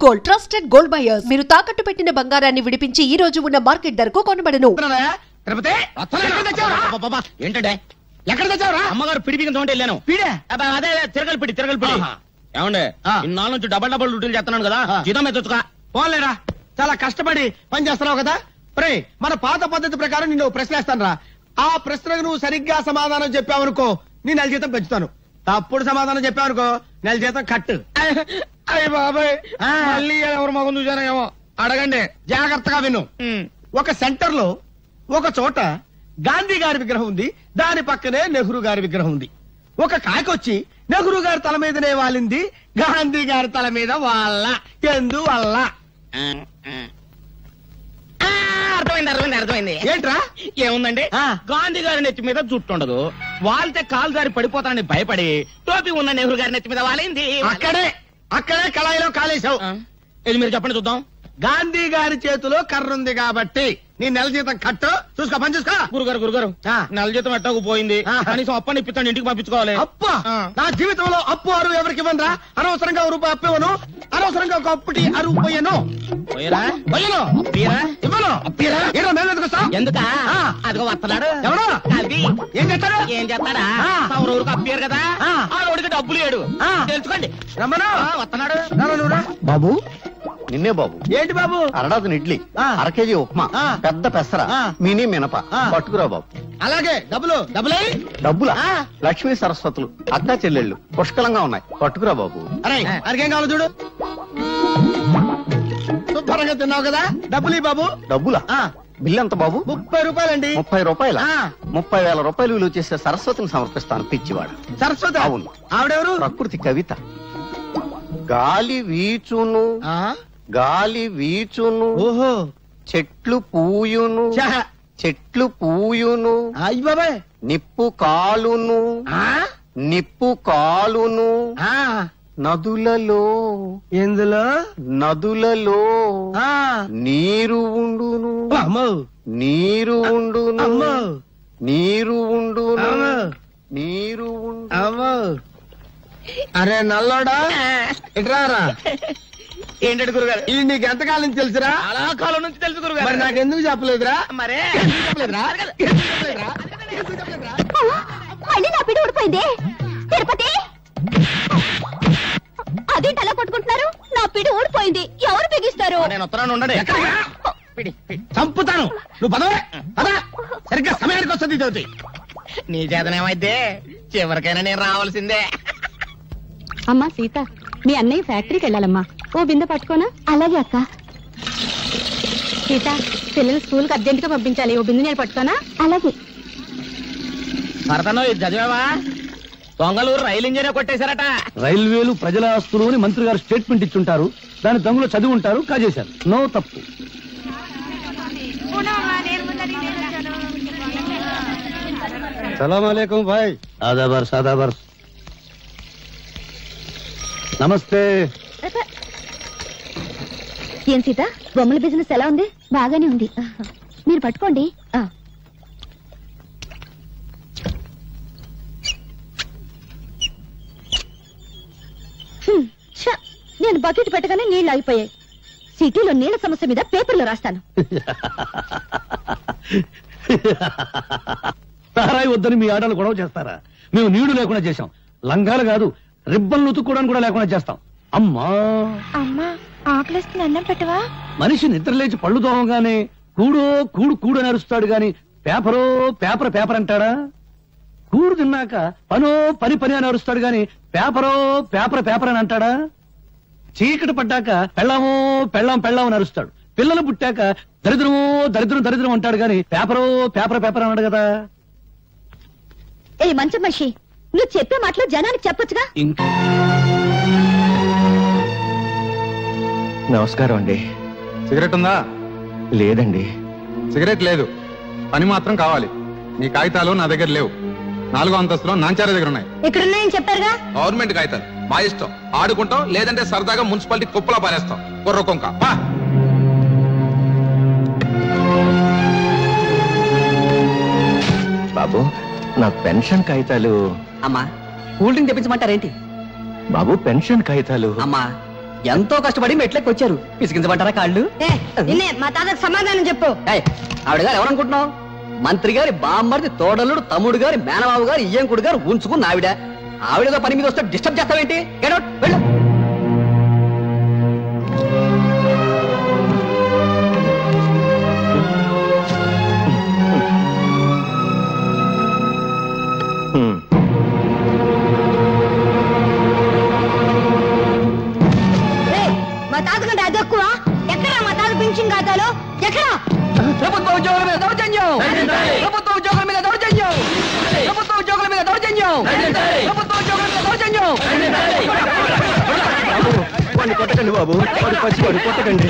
Gold trusted gold buyers. మీరు తాకట్టు పెట్టిన బంగారాన్ని విడిపించి ఈ రోజు ఉన్న మార్కెట్ ధరకు కొనబడను. ఏంటంటే ఎక్కడ తెచ్చావురా? అమ్మగారు పిడి బిగించ వెళ్ళాను. పిడే అదే తిరగలి పిడి ఏమండే ఇన్నాళ్ళ నుంచి డబల్ డ్యూటీలు చేస్తున్నాను కదా, జీతం ఎత్తుగా పోలేరా. చాలా కష్టపడి పని చేస్తున్నావు కదా. ప్రే మన పాత పద్ధతి ప్రకారం నిన్ను ప్రశ్న వేస్తాను రా. ఆ ప్రశ్నకు నువ్వు సరిగ్గా సమాధానం చెప్పావనుకో నీ నెల జీతం పెంచుతాను. తప్పుడు సమాధానం చెప్పావనుకో నెల జీతం కట్టు. అయ్య బాబాయ్ మళ్ళీ ఎవరు మగం చూసానేమో అడగండి, జాగ్రత్తగా విను. ఒక సెంటర్ లో ఒక చోట గాంధీ గారి విగ్రహం ఉంది, దాని పక్కనే నెహ్రూ గారి విగ్రహం ఉంది. ఒక కాకొచ్చి నెహ్రూ గారి తల మీదనే వాలింది, గాంధీ గారి తల మీద వాళ్ళ ఎందువల్ల? అర్థమైంది. ఏంట్రా? ఏముందండి, గాంధీ గారి నెత్తి మీద జుట్టు ఉండదు, వాళ్తే కాలు జారి పడిపోతానని భయపడి టోపీ ఉన్న నెహ్రూ గారి నెత్తి మీద వాలింది. అక్కడే కళాయిలో కాలేశావు. ఇది మీరు చెప్పండి చూద్దాం. గాంధీ గారి చేతిలో కర్ర ఉంది కాబట్టి నీ నెల జీతం కట్టు. చూసుకో, పని చూసుకో. గురుగారు నెల జీతం ఎట్టకు పోయింది, కనీసం అప్పని ఇప్పిస్తాను, ఇంటికి పంపించుకోవాలి. అప్ప నా జీవితంలో అప్పు అరువు ఎవరికి ఇవ్వనరా. అనవసరంగా రూపాయి అప్పు ఇవ్వను, అనవసరంగా ఒక అప్పుటి అరువు పోయాను. ఎందుకా అదిగో వస్తున్నాడు. ఎవరు? ఏం చేస్తాడా? ఊరికి అప్పారు కదా, ఆ రోడ్డుకి డబ్బులు లేడు. తెలుసుకోండి. రమ్మను వస్తున్నాడు. బాబు నిన్నే బాబు. ఏంటి బాబు? అరడాదిన ఇడ్లీ, అర కేజీ ఉప్మా, పెద్ద పెసర, మినీ మినప పట్టుకురా బాబు. అలాగే డబ్బులా? లక్ష్మీ సరస్వతులు అక్కా చెల్లెళ్ళు పుష్కలంగా ఉన్నాయి, పట్టుకురా బాబు. అరే అరికేం కావాలి చూడు. శుభ్రంగా తిన్నావు కదా, డబ్బులు బాబు. డబ్బులా? బిల్లు ఎంత బాబు? 30 రూపాయలండి. 30 రూపాయల? 30,000 రూపాయలు విలువ చేసే సరస్వతిని సమర్పిస్తాను. పిచ్చివాడు. సరస్వతి? అవును. ఆవిడెవరు? ప్రకృతి కవిత. గాలి వీచును, గాలి వీచును, ఓహో చెట్లు పూయును, చెట్లు పూయును, అయ్య బాబాయ్ నిప్పు కాలును, నిప్పు కాలును, నదులలో, ఎందులో? నదులలో నీరు ఉండును, నీరు ఉండును, నీరు ఉండును, నీరు ఉండు. అరే నల్లోడా ఇట్రారా. ఏంటంటే గురుగారు, ఇది నీకు ఎంతకాలం నుంచి తెలుసురా? చాలా కాలం నుంచి తెలుసు గురుగారు. మరి నాకు ఎందుకు చెప్పలేదురా? మరే చెప్పలేదురా? మళ్ళీ నా పిడి ఊడిపోయింది. తిరుపతి అదేంటి అలా కొట్టుకుంటున్నారు? నా పిడి ఊడిపోయింది, ఎవరు బిగిస్తారు? నేను వస్తున్నాను, ఉండండి. చంపుతాను. నువ్వు పదవే పదా, సరిగ్గా సమయానికి వస్తుంది చదువుతి. నీ చేతనేమైతే చివరికైనా నేను రావాల్సిందే. అమ్మా సీత, మీ అన్నయ్య ఫ్యాక్టరీకి వెళ్ళాలమ్మా, ఓ బిందె పట్టుకోనా? అలాగే అక్క. సీత, పిల్లలు స్కూల్ కి అర్జెంట్ గా పంపించాలి, ఓ బిందె నేను పట్టుకోనా? అలాగే. భరతను ఇది చదివావా? దొంగలూరు రైలు ఇంజనే కొట్టేశారట. రైల్వేలు ప్రజల ఆస్తులు అని మంత్రి గారు స్టేట్మెంట్ ఇచ్చుంటారు, దాని దొంగలు చదివి ఉంటారు, కాజేశారు. నో తప్పు. సలాం అలైకుం భాయ్. ఆదాబర్స్ ఆదాబర్స్. నమస్తే. ఏం సీత, బొమ్మల బిజినెస్ ఎలా ఉంది? బాగానే ఉంది, మీరు పట్టుకోండి. నేను బకెట్ పెట్టగానే నీళ్లు ఆగిపోయాయి. సిటీలో నీళ్ల సమస్య మీద పేపర్లో రాస్తాను. సారాయి వద్దని మీ ఆడలు గొడవ చేస్తారా? మేము నీళ్లు లేకుండా చేశాం. లంగాలు కాదు, రిబ్బన్లు ఉతుక్కోవడానికి కూడా లేకుండా చేస్తాం. అమ్మా అమ్మా, ఆకలిస్తుంది, అన్నం పెట్టవా? మనిషి నిద్రలేచి పళ్ళు తోమగానే కూడో కూడు కూడు అని అరుస్తాడు గాని పేపరో పేపర్ పేపర్ అంటాడా? కూడు తిన్నాక పనో పని పని అని అరుస్తాడు గాని పేపరో పేపర్ పేపర్ అని అంటాడా? చీకటి పడ్డాక పెళ్ళామో పెళ్ళాం పెళ్ళాం అని అరుస్తాడు. పిల్లలు పుట్టాక దరిద్రమో దరిద్రం దరిద్రం అంటాడు గాని పేపరో పేపర్ పేపర్ అన్నాడు కదా. ఏ మంచి మనిషి, నువ్వు చెప్పే మాటలు జనానికి చెప్పొచ్చుగా. నమస్కారం అండి. సిగరెట్ ఉందా? లేదండి. సిగరెట్ లేదు, పని మాత్రం కావాలి. నీ కాగితాలు నా దగ్గర లేవు. 4వ అంతస్తులో నాంచార దగ్గర ఉన్నాయి. ఇక్కడున్నాయని చెప్పారుగా. గవర్నమెంట్ కాగితాలు, మా ఇష్టం. ఆడుకుంటాం, లేదంటే సరదాగా మున్సిపాలిటీ కుప్పలా పారేస్తాం. కుర్ర కొంక బాబు, నా పెన్షన్ కాగితాలు. అమ్మా, కూల్ డ్రింక్ తెప్పించమంటారేంటి? బాబు, పెన్షన్ కాగితాలు. అమ్మా, ఎంతో కష్టపడి మెట్లకి వచ్చారు, పిసికించమంటారా కాళ్ళు? నిన్నే మా తాతకు సమాధానం చెప్పు. ఆవిడ గారు ఎవరనుకుంటున్నావు? మంత్రి గారి బామ్మర్ది తోడలుడు తమ్ముడు గారి మేనబాబు గారు ఇయ్యంకుడు గారు ఉంచుకున్న ఆవిడతో పని మీద వస్తే డిస్టర్బ్ చేస్తావేంటి? గెట్ అవుట్, వెళ్ళు. మా తాత కంటే అది ఎక్కువ. ఎక్కడ మా తాత పెన్షన్ ఖాతాలో? ఎక్కడ? ప్రభుత్వ ఉద్యోగుల మీద దౌర్జన్యం! ప్రభుత్వ ఉద్యోగుల మీద దౌర్జన్యం! ప్రభుత్వ ఉద్యోగుల మీద దౌర్జన్యం! ప్రభుత్వ ఉద్యోగుల మీద దౌర్జన్యం! వాడిని కొట్టకండి బాబు, వాడు పసివాడు, కొట్టకండి.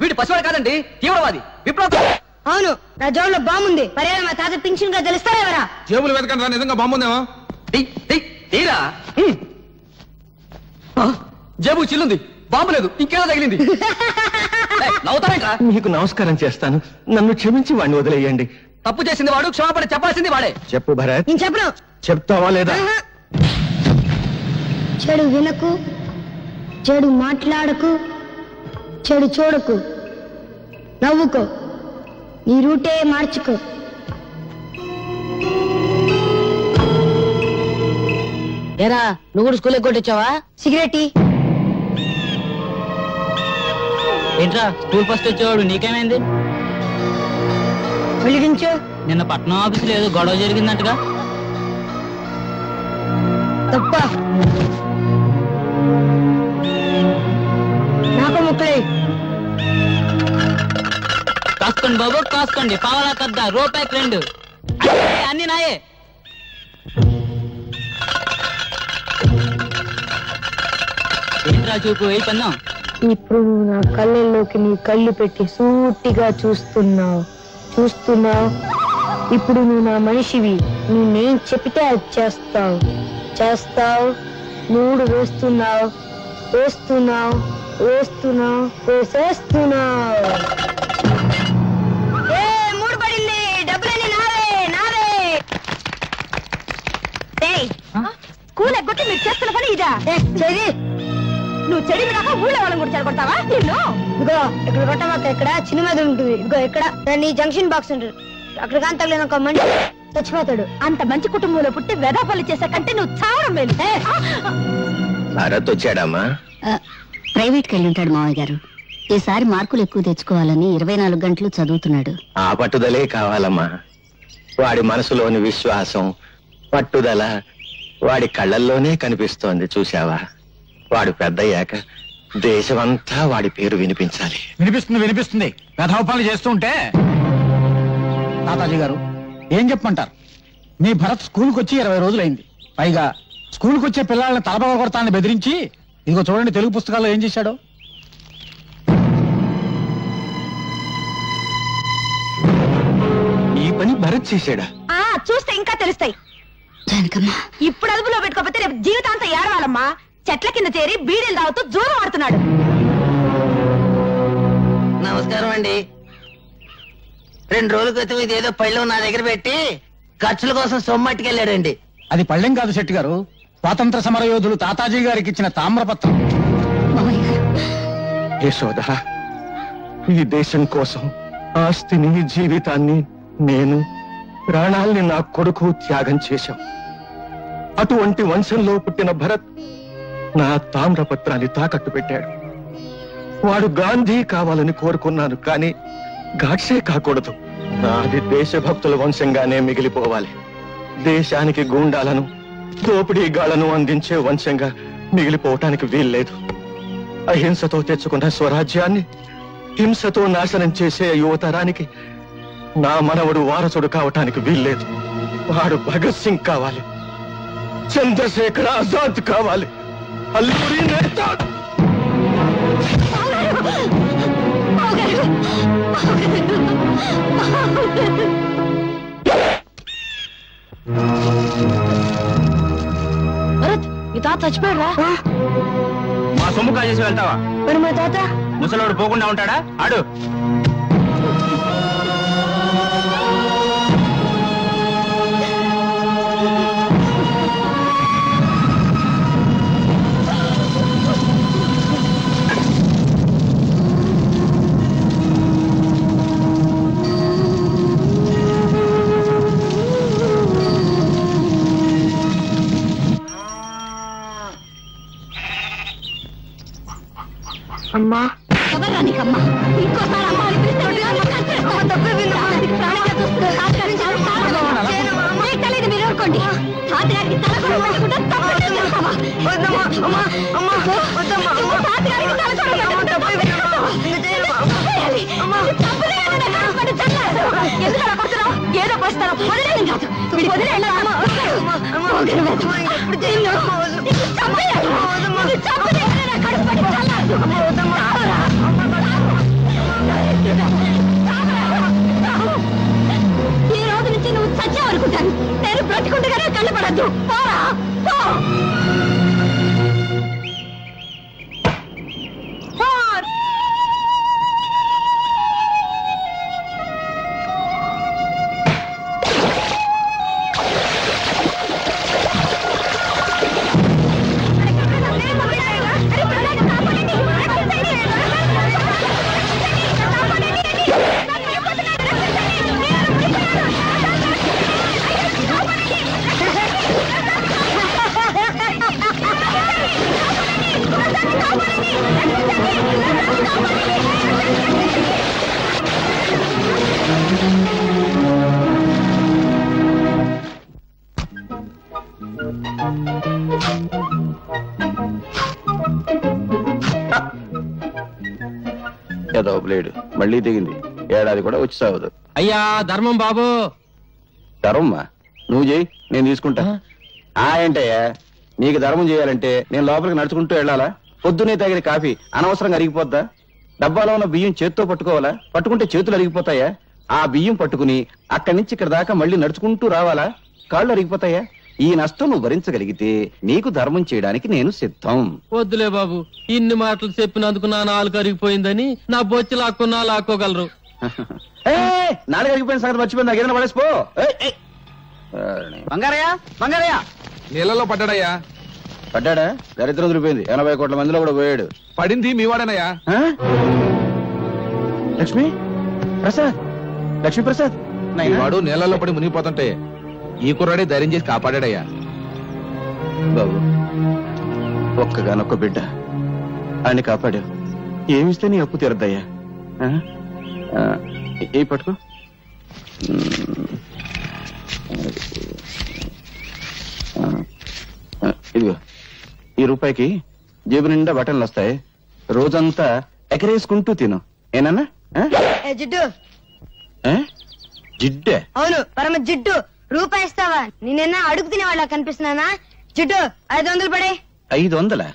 వీడు పసివాడు కాదండి, తీవ్రవాది, విప్లవ. అవును, నా జోబులో బాగుంది. మరేనా మా తాత పెన్షన్ ఖాతాలు ఇస్తారా ఎవరా? జేబులు వెతకండి రా, నిజంగా బాగుందేమో. తీరా జేబు చిల్లుంది, బాంబు లేదు, ఇంకేదో తగిలింది. నవ్వుతావేంట్రా? మీకు నమస్కారం చేస్తాను, నన్ను క్షమించి వాడిని వదిలేయండి. తప్పు చేసింది వాడు, క్షమాపణ చెప్పాల్సింది వాడే. చెప్పు భరత్. నేను చెప్పను. చెప్తావా లేదా? చెడు వినకు, చెడు మాట్లాడకు, చెడు చూడకు, నవ్వుకో, నీ రూటే మార్చుకో. ఏరా నువ్వు కూడా స్కూల్ ఎగ్గొట్టొచ్చావా? సిగరెట్ ఏంట్రా స్కూల్ ఫస్ట్ వచ్చేవాడు నీకేమైంది? వెలిగించు. నిన్న పట్నం ఆఫీసులో ఏదో గొడవ జరిగిందంటగా? తప్ప నాకు ముక్కలే. కాసుకోండి బాబు కాసుకోండి, పావలా కద్ద రూపాయి 2 అన్ని నాయే. ఏంట్రా చూపు ఏ పన్నాం? ఇప్పుడు నువ్వు నా కళ్ళల్లోకి నీ కళ్ళు పెట్టి సూటిగా చూస్తున్నావు. ఇప్పుడు నువ్వు నా మనిషివి. నేనేం చెప్తే అది చేస్తావు. 3 వేస్తున్నావు. వేసేస్తున్నావు. 3 పడింది. డబ్బులన్నీ నావే. స్కూల్ ఎగ్గొట్టి మీరు చేస్తున్న పని ఇదా? చెయ్యి. నువ్వు చెడి కాక ఊళ్ళో వాళ్ళని కూడా చెడగొడతావా? నిన్ను ఇదిగో ఇక్కడ కొట్టమాక, ఇక్కడ చిన్న మీద ఉంటుంది. ఇదిగో ఇక్కడ నీ జంక్షన్ బాక్స్ ఉంటుంది. అక్కడ కానీ తగిలిన ఒక మనిషి చచ్చిపోతాడు. అంత మంచి కుటుంబంలో పుట్టి వెదాపల్లి చేసే కంటే నువ్వు చావడం మేలు. భరత్ వచ్చాడమ్మా? ప్రైవేట్కి వెళ్ళి ఉంటాడు మావయ్య గారు. ఈసారి మార్కులు ఎక్కువ తెచ్చుకోవాలని 24 గంటలు చదువుతున్నాడు. ఆ పట్టుదలే కావాలమ్మా. వాడి మనసులోని విశ్వాసం, పట్టుదల వాడి కళ్ళల్లోనే కనిపిస్తోంది, చూశావా? వాడు పెద్దయ్యాక దేశమంతా వాడి పేరు వినిపించాలి. వినిపిస్తుంది. కథోపాలు చేస్తుంటే తాతాజీ గారు ఏం చెప్పమంటారు? మీ భరత్ స్కూల్కి వచ్చి 20 రోజులైంది. పైగా స్కూల్కి వచ్చే పిల్లల్ని తలపగ కొడతానని బెదిరించి, ఇదిగో చూడండి తెలుగు పుస్తకాల్లో ఏం చేశాడో. ఈ పని భరత్ చేశాడా? చూస్తే ఇంకా తెలుస్తాయి. ఇప్పుడు అదుపులో పెట్టుకోకపోతే రేపు జీవితాంతం ఏడవాలమ్మా. చెట్ల కింద చేరి బీడీలు తాగుతూ జూదం ఆడుతున్నాడు. నమస్కారం అండి. 2 రోజుల క్రితం ఇదేదో పళ్ళు నా దగ్గర పెట్టి ఖర్చుల కోసం సొమ్మట్టుకెళ్ళాడండి. అది పళ్ళెం కాదు శెట్టి గారు, స్వాతంత్ర సమర యోధులు తాతాజీ గారికి ఇచ్చిన తామ్రపత్రం. యశోద, ఈ దేశం కోసం ఆస్తిని, జీవితాన్ని, నేను ప్రాణాల్ని నా కొడుకు త్యాగం చేశాం. అటువంటి వంశంలో పుట్టిన భరత్ నా తామ్రపత్రాన్ని తాకట్టు పెట్టాడు. వాడు గాంధీ కావాలని కోరుకున్నాను, కానీ గాడ్సే కాకూడదు. నాది దేశభక్తుల వంశంగానే మిగిలిపోవాలి. దేశానికి గూండాలను, దోపిడీగాళ్లను అందించే వంశంగా మిగిలిపోవటానికి వీల్లేదు. అహింసతో తెచ్చుకున్న స్వరాజ్యాన్ని హింసతో నాశనం చేసే యువతరానికి నా మనవడు వారసుడు కావటానికి వీల్లేదు. వాడు భగత్ సింగ్ కావాలి, చంద్రశేఖర్ ఆజాద్ కావాలి, అల్లూరి నేతా. ఈ తాత చచ్చిపోయాడా? మా సొమ్ము కాజేసి వెళ్తావా? మరి మా తాత ముసలోడు పోకుండా ఉంటాడా? ఆడు అమ్మా ఎవరా నీకమ్మా? ఇంకోసారి అమ్మ అని పిలిస్తే తెలియదు. మీరు ఊరుకోండి. తాతగారికి తల కూడా పెట్టకుండా తాతగారికి ఏదో పోస్తాను వదిలేదు కాదు. ఈ రోజు నుంచి నువ్వు చచ్చావనుకుంటాను. నేను బ్రతికుండగానే కళ్ళు పడద్దు. పోరా పో. ఏదో బ్లేడ్ మళ్ళీ దిగింది. ఏడాది కూడా వచ్చి సాగదు. అయ్యా ధర్మం బాబు. ధర్మమ్మా నువ్వు చేయి, నేను తీసుకుంటా. ఏంటయ్యా నీకు ధర్మం చేయాలంటే నేను లోపలికి నడుచుకుంటూ వెళ్ళాలా? పొద్దునే తాగిన కాఫీ అనవసరంగా అరిగిపోద్దా? డబ్బాలో ఉన్న బియ్యం చేత్తో పట్టుకోవాలా? పట్టుకుంటే చేతులు అరిగిపోతాయా? ఆ బియ్యం పట్టుకుని అక్కడి నుంచి ఇక్కడ దాకా మళ్ళీ నడుచుకుంటూ రావాలా? కాళ్ళు అరిగిపోతాయా? ఈ నష్టం నువ్వు భరించగలిగితే నీకు ధర్మం చేయడానికి నేను సిద్ధం. వద్దులే బాబు, ఇన్ని మాటలు చెప్పినందుకు నా నాలుగు అరిగిపోయిందని నా బొచ్చి లాక్కున్నా లాక్కోగలరు. నాలుగు అరిగిపోయిన సంగతి మర్చిపోయింది. నాకు ఏదైనా పడేసిపో. బంగారయ్య బంగారయ్య నీళ్ళలో పడ్డాడయ్యా. పడ్డాడా? దరిద్రం దొరికిపోయింది. 80 కోట్ల మందిలో కూడా పోయాడు. పడింది మీ వాడేనయ్యా. లక్ష్మీ ప్రసాద్, లక్ష్మీ ప్రసాద్ వాడు నీళ్ళలో పడి మునిగిపోతుంటే ఈ కుర్రాడే ధైర్యం చేసి కాపాడాడయ్యా. బాబు ఒక్కగానొక్క బిడ్డ ఆయన్ని కాపాడావు. ఏమిస్తే నీ అప్పు తీరద్దయ్యా. ఏ పట్టుకో. ఇదిగో ఈ రూపాయికి జేబు నిండా బట్టలు వస్తాయి. రోజంతా ఎకరేసుకుంటూ తిను. ఏనన్నా? జిడ్డు జిడ్డే? అవును, పరమ జిడ్డు. రూపాయి ఇస్తావా? నేనైనా అడుగు తినే వాళ్ళ కనిపిస్తున్నానా? జిడ్డు 500 పడే. 500?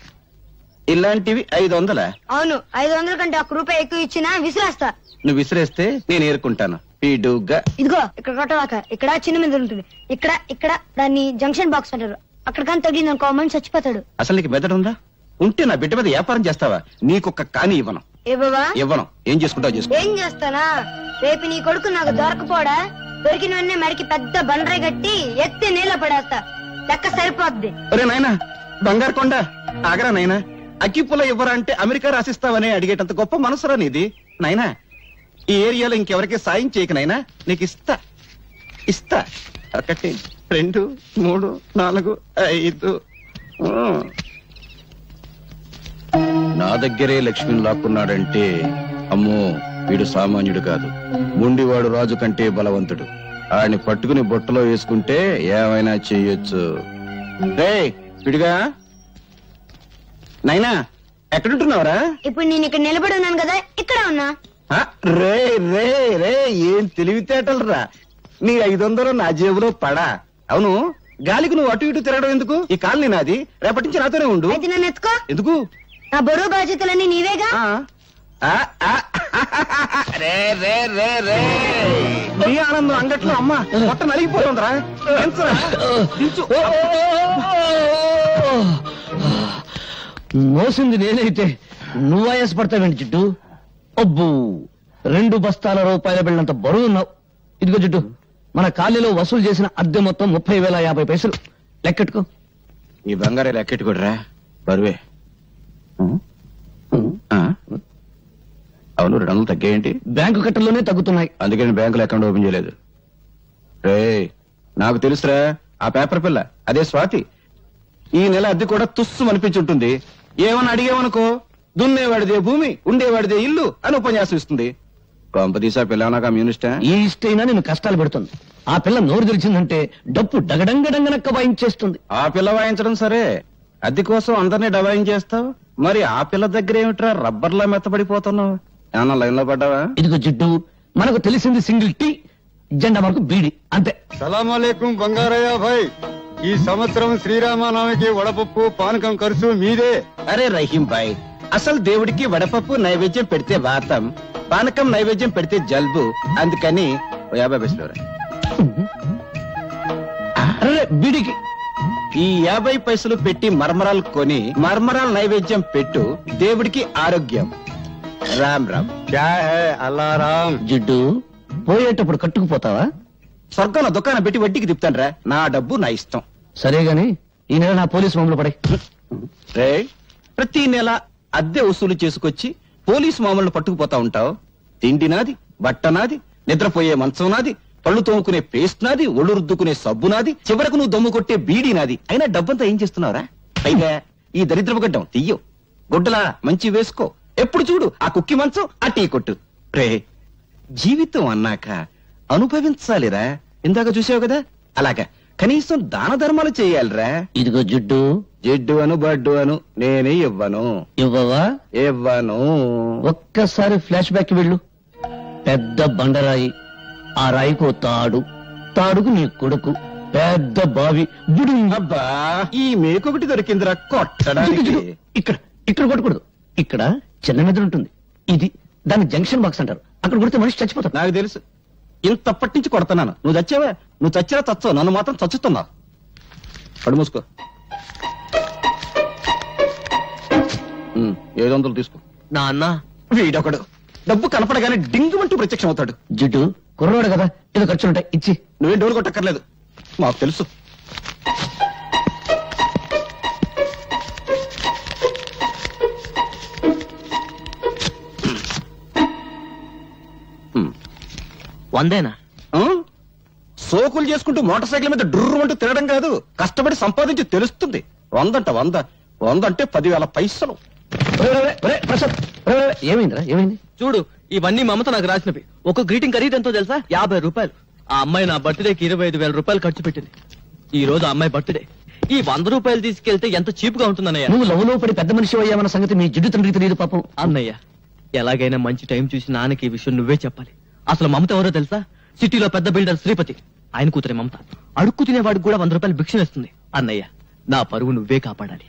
ఇలాంటివి 500? అవును, 500 కంటే 1 రూపాయి ఎక్కువ ఇచ్చినా విసిరేస్తా. నువ్వు విసిరేస్తే నేను ఏరుకుంటాను. పీడుగా ఇదిగో ఇక్కడ కొట్టవాక. ఇక్కడ చిన్న మీద ఉంటుంది. ఇక్కడ ఇక్కడ దాన్ని జంక్షన్ బాక్స్ అంటారు. అక్కడ కానీ తగిలింది అనుకో మనిషి చచ్చిపోతాడు. అసలు నీకు మెదడు ఉందా? ఉంటే నా బిడ్డ మీద వ్యాపారం చేస్తావా? నీకొక్క కాని ఇవ్వను. ఇవ్వను. ఏం చేసుకుంటావు చేసుకో. ఏం చేస్తానా? రేపు నీ కొడుకు నాకు దొరకపోడా? దొరికిన వెంటనే మరికి పెద్ద బండరాయి కట్టి ఎత్తి నీళ్ళ పడేస్తా. లెక్క సరిపోద్ది. ఒరే నాయనా బంగారు కొండ ఆగరా నాయనా. అగ్గిపుల్ల ఇవ్వరా అంటే అమెరికా రాసిస్తావని అడిగేటంత గొప్ప మనసురా నీది నాయనా. ఈ ఏరియాలో ఇంకెవరికి సాయం చేయక నాయనా. నీకు ఇస్తా ఇస్తా. 1 2 3 4 5. నా దగ్గరే లక్ష్మిని లాక్కున్నాడంటే అమ్మో వీడు సామాన్యుడు కాదు. గుండివాడు రాజు కంటే బలవంతుడు. ఆడిని పట్టుకుని బొట్టలో వేసుకుంటే ఏమైనా చెయ్యొచ్చు. రే విడిగా నైనా ఎక్కడుంటున్నావురా? ఇప్పుడు నేను ఇక్కడ నిలబడి ఉన్నాను కదా, ఇక్కడ ఉన్నా. రే రే రే ఏం తెలివితేటలు రా. నీ 500 నా జేబులో పడా. అవును గాలికి నువ్వు అటు ఇటు తిరగడం ఎందుకు? ఈ కాలనీ నాది. రేపటి నుంచి నాతోనే ఉండు. అయితే నన్ను ఎత్తుకో. ఎందుకు? నా బరువు బాధ్యతలన్నీ నీవేగా. రే రే రే రే నీ ఆనందం అంగట్లో అమ్మ మొట్ట నలిగిపోతుందిరా. మోసింది నేనైతే నువ్వు ఆయాసపడతావేంటి జిడ్డు? అబ్బు 2 బస్తాల రూపాయల బిళ్ళంత బరువు ఉన్నావు. ఇదిగో జిడ్డు, మన కాలనీలో వసూలు చేసిన అద్దె మొత్తం 30,050 పైసలు. లెక్కెట్టుకో. ఈ బంగారే లెక్కెట్టుకోడరా బరువే. అవును 200 తగ్గేంటి? బ్యాంకు కట్టల్లోనే తగ్గుతున్నాయి. అందుకని బ్యాంకులో అకౌంట్ ఓపెన్ చేయలేదు. రే నాకు తెలుసురా ఆ పేపర్ పిల్ల అదే స్వాతి. ఈ నెల అద్దె కూడా తుస్సు అనిపించుంటుంది. ఏమని అడిగేవనుకో దున్నేవాడిదే భూమి ఉండేవాడిదే ఇల్లు అని ఉపన్యాసం ఇస్తుంది. కొంపదీసా పిల్లనా కమ్యూనిస్టా? ఈ ఇష్టైనా నేను కష్టాలు పెడుతుంది. ఆ పిల్ల నోరు తెరిచిందంటే డప్పు డగడంగడంగనక్క వాయించేస్తుంది. ఆ పిల్ల వాయించడం సరే, అద్దె కోసం అందరినీ డబాయించేస్తావు. మరి ఆ పిల్ల దగ్గర ఏమిట్రా రబ్బర్లా మెత్తబడిపోతున్నావు? ఏమన్నా లైన్ లో పడ్డావా? ఇదిగో జిడ్డు, మనకు తెలిసింది సింగిల్ టీ, జెండా మనకు బీడి, అంతే. సలామలేకుం బంగారయ్య భాయ్, ఈ సంవత్సరం శ్రీరామనవమికి వడపప్పు పానకం ఖర్చు మీదే. అరే రహీం భాయ్, అసలు దేవుడికి వడపప్పు నైవేద్యం పెడితే వాతం, పానకం నైవేద్యం పెడితే జల్బు. అందుకని 50 పైసలు. బీడికి ఈ 50 పైసలు పెట్టి మర్మరాలు కొని మర్మరాలు నైవేద్యం పెట్టు, దేవుడికి ఆరోగ్యం. రామ్ రామ్. క్యా హై అల్లారాం. జిడ్డు, పోయేటప్పుడు కట్టుకుపోతావా? స్వర్గంలో దుకాణం పెట్టి వడ్డీకి తిప్పుతాను రా. నా డబ్బు నా ఇష్టం. సరే గాని ఈ నెల నా పోలీసు మామూలు పడే. ప్రతి నెల అద్దె వసూలు చేసుకొచ్చి పోలీసు మామూలు పట్టుకుపోతా ఉంటావు. తిండి నాది, బట్ట నాది, నిద్రపోయే మంచం నాది, పళ్ళు తోముకునే పేస్ట్ నాది, ఒళ్ళు రుద్దుకునే సబ్బు నాది, చివరకు నువ్వు దమ్ము కొట్టే బీడీ నాది. అయినా డబ్బంతా ఏం చేస్తున్నావురా? పైగా ఈ దరిద్రపు గడ్డం తీయో, గుడ్డలా మంచి వేసుకో. ఎప్పుడు చూడు ఆ కుక్కి మంచం, ఆ టీ కొట్టు. రే, జీవితం అన్నాక అనుభవించాలిరా. ఇందాక చూసావు కదా, అలాగా కనీసం దాన ధర్మాలు చేయాలిరా. ఇదిగో జిడ్డు, జిడ్డు అను బడ్డు అను నేనే ఇవ్వను. ఇవ్వవా? ఇవ్వను. ఒక్కసారి ఫ్లాష్ బ్యాక్ వెళ్ళు. పెద్ద బండరాయి, ఆ రాయికో తాడు, తాడుకు నీ కొడుకు, పెద్ద బావి, బుడు. అబ్బా, ఈ మేకొకటి దొరికిందిరా కొట్టడానికి. ఇక్కడ ఇక్కడ కొట్టకూడదు. ఇక్కడ చిన్న మెదడు ఉంటుంది. ఇది దాన్ని జంక్షన్ బాక్స్ అంటారు. అక్కడ కొడితే మనిషి చచ్చిపోతాడు. నాకు తెలుసు. ఇంతప్పటి నుంచి కొడతాను. నువ్వు చచ్చావా? నువ్వు చచ్చినా చచ్చావు, నన్ను మాత్రం చచ్చుతున్నావు. కడు మూసుకో. 700 తీసుకో. నాన్న, వీడొకడు డబ్బు కనపడగానే డింగుమంటూ ప్రత్యక్షం అవుతాడు. జిడ్డు, కుర్రవాడు కదా, ఏదో ఖర్చులుంటాయి, ఇచ్చి. నువ్వేం డోలు కొట్టక్కర్లేదు, మాకు తెలుసు. వందేనా? సోకులు చేసుకుంటూ మోటార్ సైకిల్ మీద డుర్రు అంటూ తిరగడం కాదు, కష్టపడి సంపాదించి తెలుస్తుంది. 100 100 100 అంటే 10,000 పైసలు. ఏమైందిరా? ఏమైంది? చూడు, ఇవన్నీ మమత నాకు రాసినవి. ఒక గ్రీటింగ్ ఖరీదు ఎంతో తెలుసా? 50 రూపాయలు. ఆ అమ్మాయి నా బర్త్డేకి 25,000 రూపాయలు ఖర్చు పెట్టింది. ఈ రోజు ఆ అమ్మాయి బర్త్డే. ఈ 100 రూపాయలు తీసుకెళ్తే ఎంత చీప్ గా ఉంటుందన్నయ్య. నువ్వు లవ్లో పడి పెద్ద మనిషి అయ్యామన్న సంగతి మీ జిడ్డు తండ్రికి తెలియదు పాపం. అన్నయ్య, ఎలాగైనా మంచి టైం చూసి నాన్నకి ఈ విషయం నువ్వే చెప్పాలి. అసలు మమత ఎవరో తెలుసా? సిటీలో పెద్ద బిల్డర్ శ్రీపతి, ఆయన కూతురే మమత. అడుక్కు తినేవాడికి కూడా 100 రూపాయలు భిక్ష వేస్తుంది. అన్నయ్య, నా పరువు నువ్వే కాపాడాలి.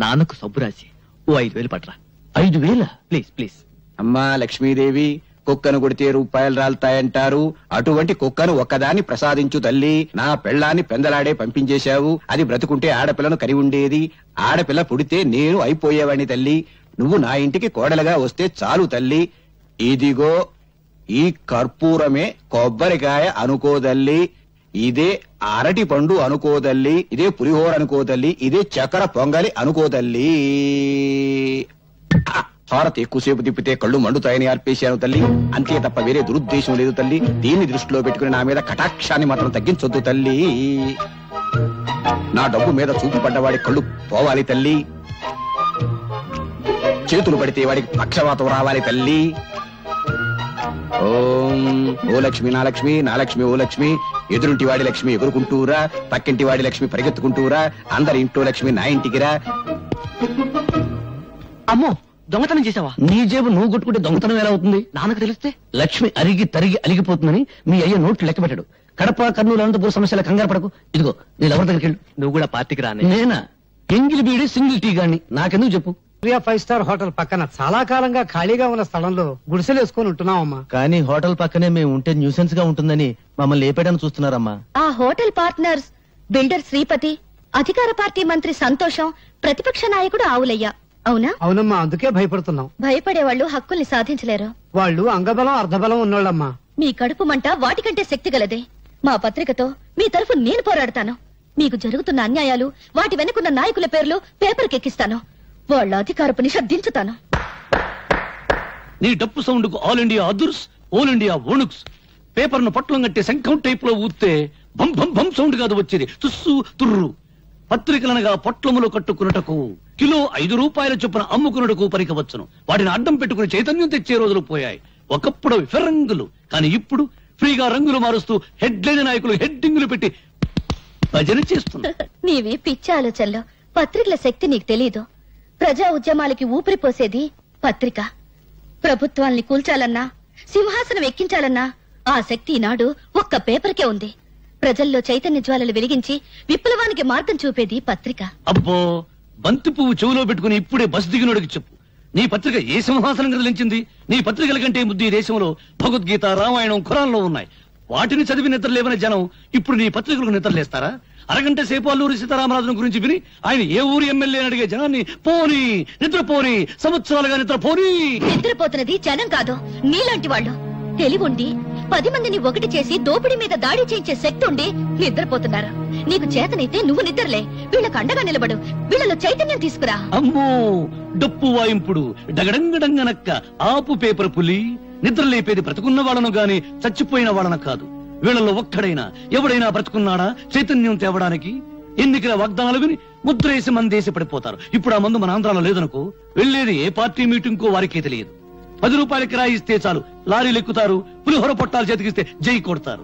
నాన్నకు సబ్బు రాసి ఓ 5,000 పట్రా. 5,000? Please please. అమ్మా లక్ష్మీదేవి, కుక్కను కొడితే రూపాయలు రాలుతాయంటారు. అటువంటి కుక్కను ఒక్కదాన్ని ప్రసాదించు తల్లి. నా పెళ్ళాన్ని పెందలాడే పంపించేశావు. అది బ్రతుకుంటే ఆడపిల్లను కరి ఉండేది. ఆడపిల్ల పుడితే నేను అయిపోయేవాడిని తల్లి. నువ్వు నా ఇంటికి కోడలుగా వస్తే చాలు తల్లి. ఇదిగో ఈ కర్పూరమే కొబ్బరికాయ అనుకోదల్లి, ఇదే అరటి పండు అనుకోదల్లి, ఇదే పులిహోర అనుకోదల్లి, ఇదే చక్కెర పొంగలి అనుకోదల్లి. హారతి ఎక్కువసేపు తిప్పితే కళ్ళు మండుతాయని అర్పేశాను తల్లి. అంతే తప్ప వేరే దురుద్దేశం లేదు తల్లి. దీన్ని దృష్టిలో పెట్టుకుని నా మీద కటాక్షాన్ని మాత్రం తగ్గించొద్దు తల్లి. నా డబ్బు మీద చూపు పడ్డవాడి కళ్ళు పోవాలి తల్లి. చేతులు పడితే వాడికి పక్షవాతం రావాలి తల్లి. ఓం ఓ లక్ష్మి నా లక్ష్మి, నా లక్ష్మి ఓ లక్ష్మి. ఎదురుంటి వాడి లక్ష్మి ఎగురుకుంటూరా, పక్కింటి వాడి లక్ష్మి పరిగెత్తుకుంటూరా, అందరి ఇంట్లో లక్ష్మి నా ఇంటికి రా. అమ్మో, దొంగతనం చేసావా? నీ జేబు నువ్వు కొట్టుకుంటే దొంగతనం ఎలా అవుతుంది? నాన్నకు తెలిస్తే లక్ష్మి అరిగి తరిగి అలిగిపోతుందని మీ అయ్య నోట్లు లెక్క పెట్టాడు. కడప, కర్నూలు, అనంతపురం సమస్యల కంగారు పడకు. ఇదిగో నీ ఎవరి దగ్గరికి వెళ్ళు. నువ్వు కూడా పార్టీకి రానే. నేనా? ఎంగిలి బీడి సింగిల్ టీ గాని, నాకెందుకు చెప్పు. 5 స్టార్ హోటల్ పక్కన చాలా కాలంగా ఖాళీగా ఉన్న స్థలంలో గుడిసెలు వేసుకొని ఉంటున్నామమ్మా. కానీ హోటల్ పక్కనే మేము ఉంటే న్యూసెన్స్ గా ఉంటుందని మమ్మల్ని లేపేయడానికి చూస్తున్నారమ్మా. ఆ హోటల్ పార్ట్నర్స్ బిల్డర్ శ్రీపతి, అధికార పార్టీ మంత్రి సంతోషం, ప్రతిపక్ష నాయకుడు ఆవులయ్య. అవునా? అవునమ్మా, అందుకే భయపడుతున్నాం. భయపడేవాళ్ళు హక్కుల్ని సాధించలేరు. వాళ్ళు అంగబలం అర్ధబలం ఉన్నోళ్ళమ్మా. మీ కడుపు మంట వాటికంటే శక్తి గలదే. మా పత్రికతో మీ తరఫు నేను పోరాడతాను. మీకు జరుగుతున్న అన్యాయాలు, వాటి వెనుకున్న నాయకుల పేర్లు పేపర్కి ఎక్కిస్తాను. వాళ్ళ అధికారపు నిష దించుతాను. నీ డప్పు సౌండ్ కు ఆల్ ఇండియా అదుర్స్, ఆల్ ఇండియా ఓణుక్స్. పేపర్ ను పట్లం కట్టే శంఖం టైప్ లో ఊస్తే భం భం భం సౌండ్ కాదు వచ్చేది, తుస్సు తుర్రు. పత్రికలనగా పొట్లములు కట్టుకున్నటకు కిలో 5 రూపాయల చొప్పున అమ్ముకున్నకు పరికవచ్చును. వాటిని అడ్డం పెట్టుకుని చైతన్యం తెచ్చే రోజులు పోయాయి. ఒకప్పుడు ఫిరంగులు, కానీ ఇప్పుడు ఫ్రీగా రంగులు మారుస్తూ హెడ్లైన్ నాయకులు హెడ్డింగులు పెట్టి భజన చేస్తున్నారు. నీవే పిచ్చి ఆలోచనలో పత్రికల శక్తి నీకు తెలీదు. ప్రజా ఉద్యమాలకి ఊపిరిపోసేది పత్రిక. ప్రభుత్వాల్ని కూల్చాలన్నా, సింహాసనం ఎక్కించాలన్నా ఆ శక్తి ఈనాడు ఒక్క పేపర్కే ఉంది. ప్రజల్లో చైతన్య జ్వాలలు వెలిగించి విప్లవానికి మార్గం చూపేది పత్రిక. అబ్బో, బంతి పువ్వు చెవులో పెట్టుకుని ఇప్పుడే బస్ దిగినోడికి చెప్పు, నీ పత్రిక ఏ సింహాసనం కదిలించింది? నీ పత్రికల కంటే ముద్దు ఈ దేశంలో భగవద్గీత, రామాయణం, ఖురాన్లో ఉన్నాయి. వాటిని చదివి నిద్రలేవని జనం ఇప్పుడు నీ పత్రికలకు నిద్రలేస్తారా? అరగంట సేపు అల్లూరి సీతారామరాజును గురించి విని ఆయన ఏ ఊరు ఎమ్మెల్యే అని అడిగే జనాన్ని పోనీ నిద్రపోని, సంవత్సరాలుగా నిద్రపోని. నిద్రపోతున్నది జనం కాదు, నీలాంటి వాళ్ళు. తెలివుండి 10 మందిని ఒకటి చేసి దోపిడీ మీద దాడి చేయించే శక్తి ఉండి నిద్రపోతున్నారు. నీకు చేతనైతే నువ్వు నిద్రలే, వీళ్ళకు అండగా నిలబడు, వీళ్ళలో చైతన్యం తీసుకురా. అమ్మో, డప్పు వాయింపుడు డగడంగడంగనక్క ఆపు పేపర్ పులి. నిద్రలేపేది బ్రతుకున్న వాళ్ళను గాని చచ్చిపోయిన వాళ్ళను కాదు. వీళ్ళలో ఒక్కడైనా ఎవడైనా బ్రతుకున్నాడా చైతన్యం తేవడానికి? ఎన్నికల వాగ్దానాలు విని ముద్రేసి మందేసి పడిపోతారు. ఇప్పుడు ఆ మందు మన ఆంధ్రాలో లేదనుకో, వెళ్లేది ఏ పార్టీ మీటింగ్ కో వారికే తెలియదు. 10 రూపాయల కిరాయి ఇస్తే చాలు లారీలు ఎక్కుతారు, పులిహోర పొట్టాలు చేతికిస్తే జై కొడతారు.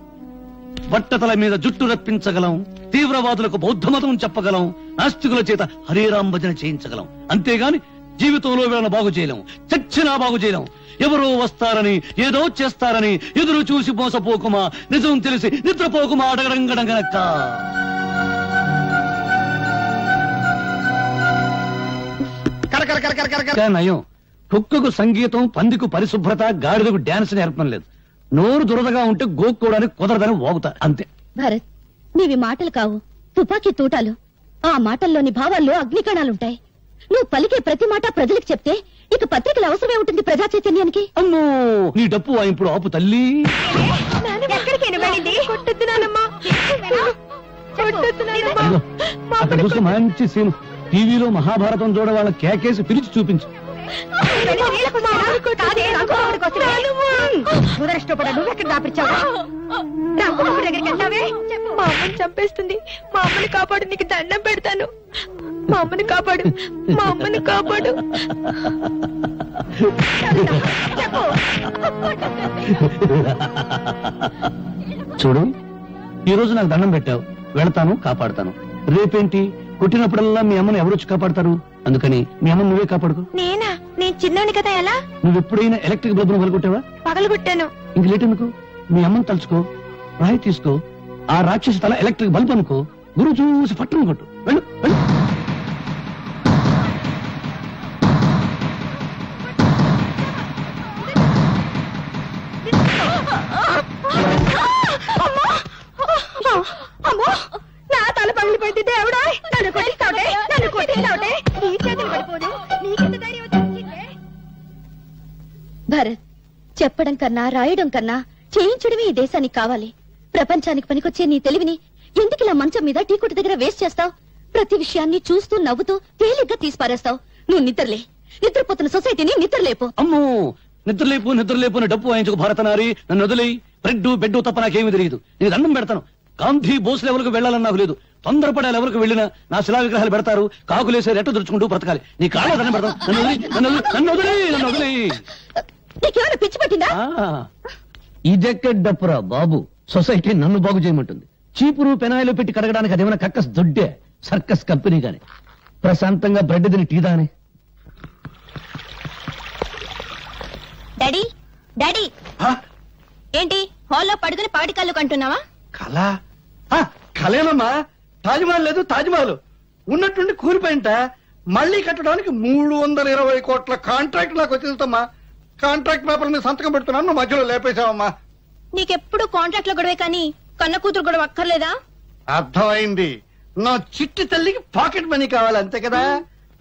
బట్టతల మీద జుట్టు రప్పించగలం, తీవ్రవాదులకు బౌద్ధ మతం చెప్పగలం, నాస్తికుల చేత హరేరాం భజన చేయించగలం. అంతేగాని జీవితంలో వీళ్ళను బాగు చేయలేం, చచ్చినా బాగు చేయలేం. ఎవరో వస్తారని, ఏదో చేస్తారని ఎదురు చూసి మోసపోకుమా, నిజం తెలిసి నిద్రపోకుమా. అడగడంగడంగనక్క నయం. కుక్కకు సంగీతం, పందికు పరిశుభ్రత, గాడిదకు డాన్స్ నేర్పడం లేదు. నోరు దురదగా ఉంటే గోక్కోవడానికి కుదరదని వాగుతా అంతే. భరత్, నీవి మాటలు కావు, తుపాకీ తూటాలు. ఆ మాటల్లోని భావాల్లో అగ్నికణాలుంటాయి. నువ్వు పలికే ప్రతి మాట ప్రజలకు చెప్తే ఇక పత్రికల అవసరమే ఉంటుంది ప్రజా చైతన్యానికి. అమ్మో, నీ డప్పు వాయింపుడు ఆపు తల్లి. అక్కడ చూసి మంచి సీన్. టీవీలో మహాభారతం చూడ వాళ్ళ కేకేసి పిలిచి చూపించు. మా అమ్మని చంపేస్తుంది. మా అమ్మని కాపాడు, నీకు దండం పెడతాను. మా అమ్మని కాపాడు, మా అమ్మని కాపాడు. చూడు, ఈ రోజు నాకు దండం పెట్టావు, వెళతాను, కాపాడతాను. రేపేంటి? కొట్టినప్పుడల్లా మీ అమ్మని ఎవరొచ్చి కాపాడతారు? అందుకని మీ అమ్మని నువ్వే కాపాడుకో. నేనా? నేను చిన్నోని కదా. ఎలా? నువ్వు ఎప్పుడైనా ఎలక్ట్రిక్ బల్బును పగలగొట్టావా? పగలగొట్టాను. ఇంక లేట్ ఎందుకు? మీ అమ్మని తలుచుకో, రాయి తీసుకో, ఆ రాక్షసి తల ఎలక్ట్రిక్ బల్బ్ అనుకో, గురువు చూసి పట్టును కొట్టు. వెళ్ళు వెళ్ళు. అమ్మో, నా తల పగిలిపోయింది. దేవుడా, నన్ను కొట్టిస్తావుటే, నన్ను కొట్టిస్తావుటే. నీ చేతులు పడిపోదు. నీకెంత ధైర్యం వచ్చిందే? భరత్, చెప్పడం కన్నా రాయడం కన్నా చేయించడమే ఈ దేశానికి కావాలి. ప్రపంచానికి పనికొచ్చే నీ తెలివిని ఎందుకు ఇలా మంచం మీద టీ కొట్టు దగ్గర వేస్ట్ చేస్తావు? ప్రతి విషయాన్ని చూస్తూ నవ్వుతూ తేలిగ్గా తీసిపారేస్తావు. నువ్వు నిద్రలే, నిద్రపోతున్న సొసైటీని నిద్రలేపు. అమ్మో, నిద్రలేపు నిద్రలేపు అని డప్పు వాయించుకు భారతనారి. నన్ను వదిలి బ్రెడ్ బెడ్ తప్ప నాకేమీ తెలియదు. నేను దండం పెడతాను. గాంధీ బోస్ లెవెల్కు వెళ్లాలని నాకు లేదు. తొందరపడే లెవెల్కు వెళ్ళినా నా శిలా విగ్రహాలు పెడతారు, కాకులేసే రెట్ట దుడుచుకుంటూ బ్రతకాలి. నీ కాళ్ళ దండం పెడతాను. నన్ను వదిలి. నీకేమైనా పిచ్చి పట్టిందా? ఇదెక్కడ డప్పురా బాబు, సొసైటీ నన్ను బాగు చేయమంటుంది. చీపురు పెనాయిలు పెట్టి కడగడానికి అదేమైనా కక్కస్ దొడ్డే సర్కస్ కంపెనీ గాని? ప్రశాంతంగా బ్రెడ్ తిని టీదాని. డాడీ, డాడీ, ఏంటి హాల్లో పడుకుని పాటి కళ్ళు కంటున్నావా? కళ కళేనమ్మా. తాజ్మహల్ లేదు, తాజ్మహల్ ఉన్నట్టుండి కూలిపోయింట. మళ్లీ కట్టడానికి 320 కోట్ల కాంట్రాక్ట్ నాకు వచ్చేస్తామా. కాంట్రాక్ట్ పేపర్ మీద సంతకం పెడుతున్నాను, నువ్వు మధ్యలో లేపేశావమ్మా. నీకెప్పుడు కాంట్రాక్ట్ లో గొడవే కానీ కన్న కూతురు గొడవ అక్కర్లేదా? అర్థమైంది. నా చిట్టి తల్లికి పాకెట్ మనీ కావాలి, అంతే కదా.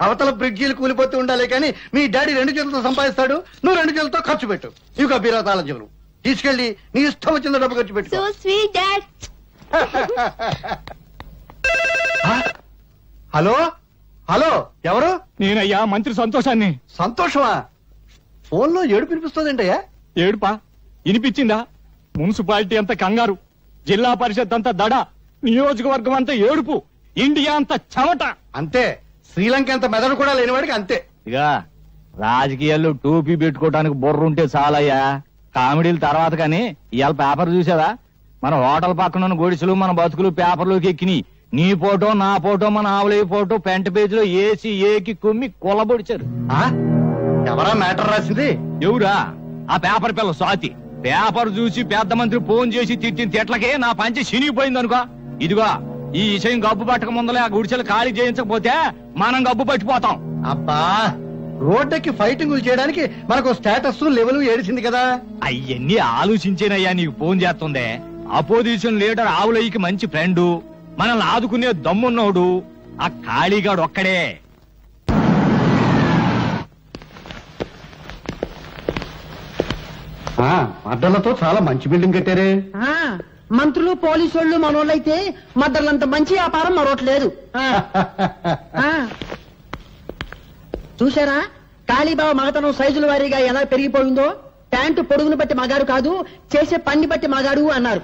అవతల బ్రిడ్జీలు కూలిపోతూ ఉండాలి కానీ మీ డాడీ 2 చేతులతో సంపాదిస్తాడు, నువ్వు 2 చేతులతో ఖర్చు పెట్టు. ఇవి బీరాతాల జీవులు తీసుకెళ్లి నీ ఇష్టం వచ్చిన డబ్బు ఖర్చు పెట్టు. So sweet dad. Hello hello, ఎవరు? నేనయ్యా, మంత్రి సంతోషాన్ని. సంతోషమా? ఫోన్ లో ఏడుపు వినిపిస్తుందంటయ్యా. ఏడుపా? వినిపించిందా? మున్సిపాలిటీ అంతా కంగారు, జిల్లా పరిషత్ అంతా దడ, నియోజకవర్గం అంతా ఏడుపు, ఇండియా అంతా చెమట. అంతే, శ్రీలంక అంత మెదడు కూడా లేనివాడికి అంతే. ఇక రాజకీయాల్లో టోపీ పెట్టుకోవడానికి బుర్ర ఉంటే చాలయ్యా, కామెడీల తర్వాత. కానీ ఇవాళ పేపర్ చూసావా? మన హోటల్ పక్కన గొడిసెలు మన బతుకులు పేపర్లోకి ఎక్కినాయి. నీ ఫోటో నా ఫోటో మన ఆవులే ఫోటో ఫ్రంట్ పేజ్ లో ఏసి ఏకి కుమ్మి కొల్లబొడిచారు. ఎవరా మ్యాటర్ రాసింది? ఎవరా? ఆ పేపర్ పిల్ల స్వాతి. పేపర్ చూసి పెద్ద మంత్రి ఫోన్ చేసి తిట్టిన తిట్లకే నా పంచి చినిగిపోయింది అనుకో. ఇదిగో ఈ విషయం గబ్బు పట్టక ముందలే ఆ గుడిసెలు ఖాళీ చేయించకపోతే మనం గబ్బు పట్టిపోతాం. అబ్బా, రోడ్డుకి ఫైటింగులు చేయడానికి మనకు స్టేటస్ లెవెల్ ఏడిసింది కదా. అయ్యన్ని ఆలోచించేనయ్యా నీకు ఫోన్ చేస్తుందే. అపోజిషన్ లీడర్ ఆవులయ్యకి మంచి ఫ్రెండు, మనల్ని ఆదుకునే దమ్మున్నోడు ఆ ఖాళీగాడు ఒక్కడే. అడ్డలతో చాలా మంచి బిల్డింగ్ కట్టారే. మంత్రులు పోలీసు వాళ్ళు మనోళ్ళైతే మద్దర్లంత మంచి వ్యాపారం మరొకట్లేదు. చూసారా కాళీబాబా మగతనం సైజుల వారీగా ఎలా పెరిగిపోయిందో? ప్యాంటు పొడుగును బట్టి మగాడు కాదు, చేసే పని బట్టి మగాడు అన్నారు.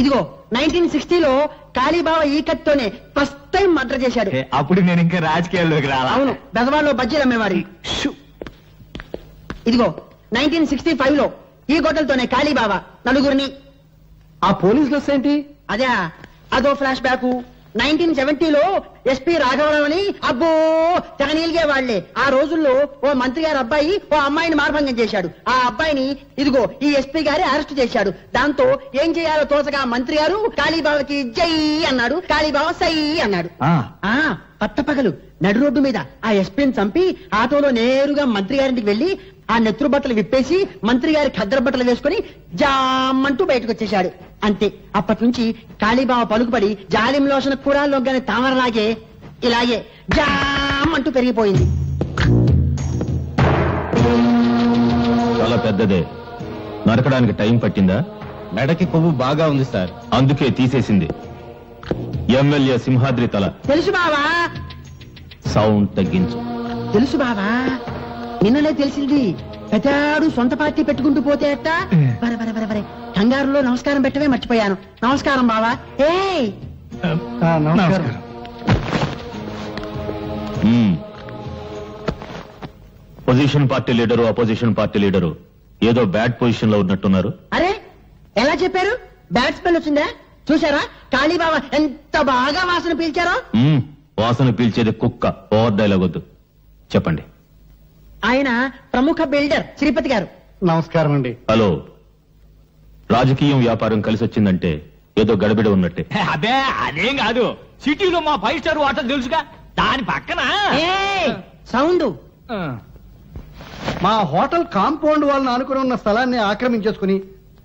ఇదిగో 1960లో కాళీబాబా ఈ కత్తితోనే ఫస్ట్ టైం మర్డర్ చేశాడు. అప్పుడు నేను ఇంకా రాజకీయాల్లోకి రాలా. అవును, బెజవాడలో బజ్జీలు అమ్మేవారి. ఇదిగో 1965లో ఈ గొడ్డలతోనే కాళీబాబా నలుగురిని. ఆ పోలీస్ డ్రెస్ ఏంటి? అదే అదో ఫ్లాష్ బ్యాక్. 1970లో ఎస్పీ రాఘవరావు అని అబ్బో తెగనీలిగే వాళ్లే. ఆ రోజుల్లో ఓ మంత్రి గారి అబ్బాయి ఓ అమ్మాయిని మార్భంగం చేశాడు. ఆ అబ్బాయిని ఇదిగో ఈ ఎస్పీ గారి అరెస్ట్ చేశాడు. దాంతో ఏం చేయాలో తోచగా మంత్రి గారు కాళీబాబాకి జై అన్నాడు, కాళీబాబా సై అన్నాడు. పట్టపగలు నడు రోడ్డు మీద ఆ ఎస్పీని చంపి ఆటోలో నేరుగా మంత్రి గారింటికి వెళ్లి ఆ నెత్తురు బట్టలు విప్పేసి మంత్రి గారి ఖద్దర బట్టలు వేసుకుని జామంటూ బయటకు వచ్చేశాడు. అంతే, అప్పటి నుంచి కాళీబాబా పలుకుపడి జాలిం లోషణ కూడా లొగ్గని తామరలాగే ఇలాగే జామంటూ పెరిగిపోయింది. చాలా పెద్దదే. నరకడానికి టైం పట్టిందా? మెడకి కొవ్వు బాగా ఉంది సార్, అందుకే తీసేసింది. ఎమ్మెల్యే సింహాద్రి తల. తెలుసు బావా. సౌండ్ తగ్గించు. తెలుసు బావా, నిన్ననే తెలిసింది. పెద్దాడు సొంత పార్టీ పెట్టుకుంటూ పోతే అట్ట. వరే వరే వరే వరే, కంగారులో నమస్కారం పెట్టవే మర్చిపోయాను. నమస్కారం బావా. నమస్కారం. Position party leader opposition party leader ఏదో బ్యాడ్ పొజిషన్ లో ఉన్నట్టున్నారు. అరే ఎలా చెప్పారు? బ్యాడ్ స్మెల్ వచ్చిందా? చూసారా కాళీబాబా ఎంత బాగా వాసన పీల్చారో? వాసన పీల్చేది కుక్క. ఓవర్ డైలాగ్ వద్దు, చెప్పండి. ఆయన ప్రముఖ బిల్డర్ శ్రీపతి గారు. నమస్కారం అండి. హలో, రాజకీయం వ్యాపారం కలిసి వచ్చిందంటే ఏదో గడబిడ ఉన్నట్టే. అదే అదేం కాదు, సిటీలో మా 5 స్టార్ హోటల్ తెలుసుగా, దాని పక్కన సౌండ్. మా హోటల్ కాంపౌండ్ వాళ్ళని ఆనుకుని ఉన్న స్థలాన్ని ఆక్రమించేసుకుని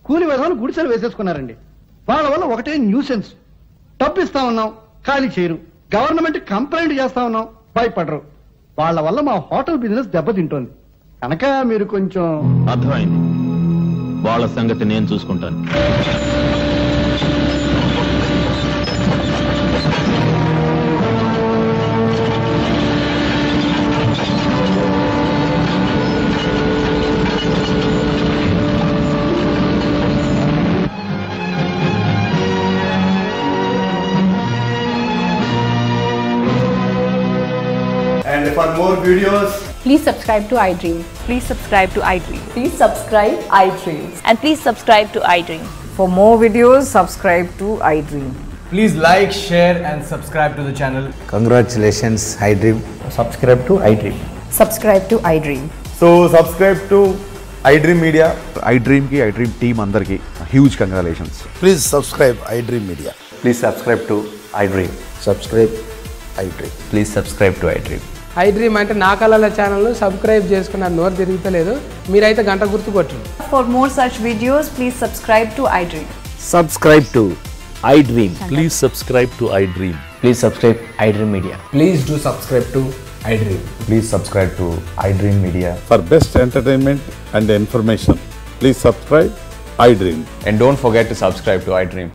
కూలి విధాలు గుడిసెలు వేసేసుకున్నారండి. వాళ్ళ వల్ల ఒకటే న్యూసెన్స్. డబ్బు ఇస్తా ఉన్నాం, ఖాళీ చేయరు. గవర్నమెంట్ కంప్లైంట్ చేస్తా ఉన్నాం, భయపడరు. వాళ్ళ వల్ల మా హోటల్ బిజినెస్ దెబ్బతింటోంది. కనుక మీరు కొంచెం. అర్థమైంది, వాళ్ళ సంగతి నేను చూసుకుంటాను. And for more videos, please subscribe to iDream. Please subscribe to iDream. Please subscribe iDream. And please subscribe to iDream. For more videos, subscribe to iDream. please like, share and subscribe to the channel. Congratulations, iDream. Subscribe to iDream. Subscribe to iDream. So subscribe to iDream Media. iDream ki iDream team andarki huge congratulations. Please subscribe iDream Media. Please subscribe to iDream. Subscribe iDream. Please subscribe to iDream. iDream అంటే నా కళల channel subscribe చేసుకున్న నోరు తిరుగుతలేదు, మీరైతే గంట గుర్తు కొట్టండి. For more such videos, please subscribe to iDream. Subscribe to iDream. Please subscribe to iDream. Please subscribe iDream Media. Please do subscribe to iDream. Please subscribe to iDream Media. For best entertainment and information, please subscribe iDream. And don't forget to subscribe to iDream.